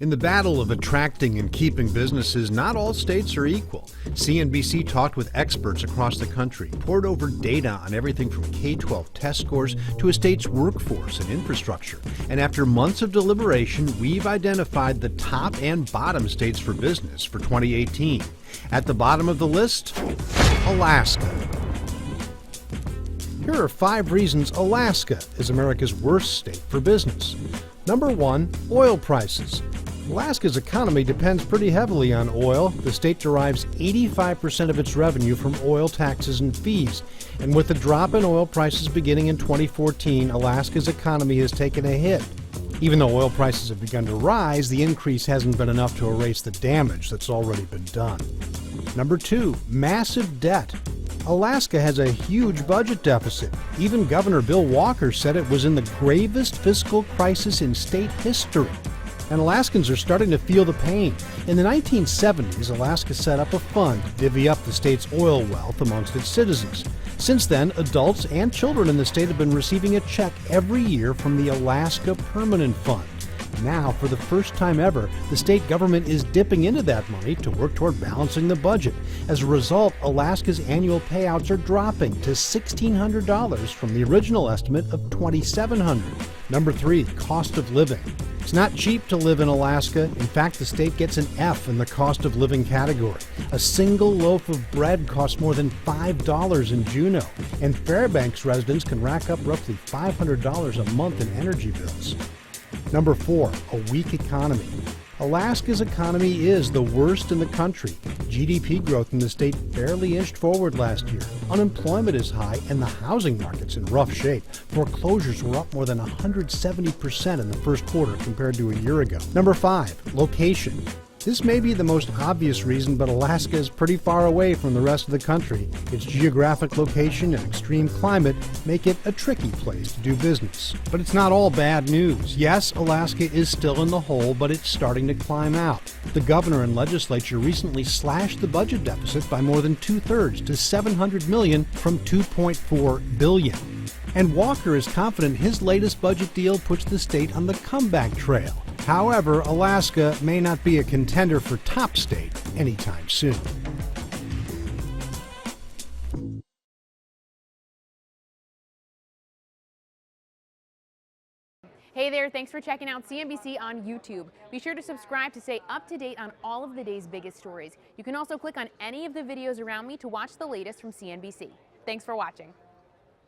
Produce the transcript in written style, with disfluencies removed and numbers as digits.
In the battle of attracting and keeping businesses, not all states are equal. CNBC talked with experts across the country, poured over data on everything from K-12 test scores to a state's workforce and infrastructure. And after months of deliberation, we've identified the top and bottom states for business for 2018. At the bottom of the list, Alaska. Here are 5 reasons Alaska is America's worst state for business. Number 1, oil prices. Alaska's economy depends pretty heavily on oil. The state derives 85% of its revenue from oil taxes and fees. And with the drop in oil prices beginning in 2014, Alaska's economy has taken a hit. Even though oil prices have begun to rise, the increase hasn't been enough to erase the damage that's already been done. Number 2, massive debt. Alaska has a huge budget deficit. Even Governor Bill Walker said it was in the gravest fiscal crisis in state history. And Alaskans are starting to feel the pain. In the 1970s, Alaska set up a fund to divvy up the state's oil wealth amongst its citizens. Since then, adults and children in the state have been receiving a check every year from the Alaska Permanent Fund. Now, for the first time ever, the state government is dipping into that money to work toward balancing the budget. As a result, Alaska's annual payouts are dropping to $1,600 from the original estimate of $2,700. Number 3, cost of living. It's not cheap to live in Alaska. In fact, the state gets an F in the cost of living category. A single loaf of bread costs more than $5 in Juneau, and Fairbanks residents can rack up roughly $500 a month in energy bills. Number 4, a weak economy. Alaska's economy is the worst in the country. GDP growth in the state barely inched forward last year. Unemployment is high and the housing market's in rough shape. Foreclosures were up more than 170% in the first quarter compared to a year ago. Number 5, location. This may be the most obvious reason, but Alaska is pretty far away from the rest of the country. Its geographic location and extreme climate make it a tricky place to do business. But it's not all bad news. Yes, Alaska is still in the hole, but it's starting to climb out. The governor and legislature recently slashed the budget deficit by more than 2/3 to $700 million from $2.4 billion. And Walker is confident his latest budget deal puts the state on the comeback trail. However, Alaska may not be a contender for top state anytime soon. Hey there, thanks for checking out CNBC on YouTube. Be sure to subscribe to stay up to date on all of the day's biggest stories. You can also click on any of the videos around me to watch the latest from CNBC. Thanks for watching.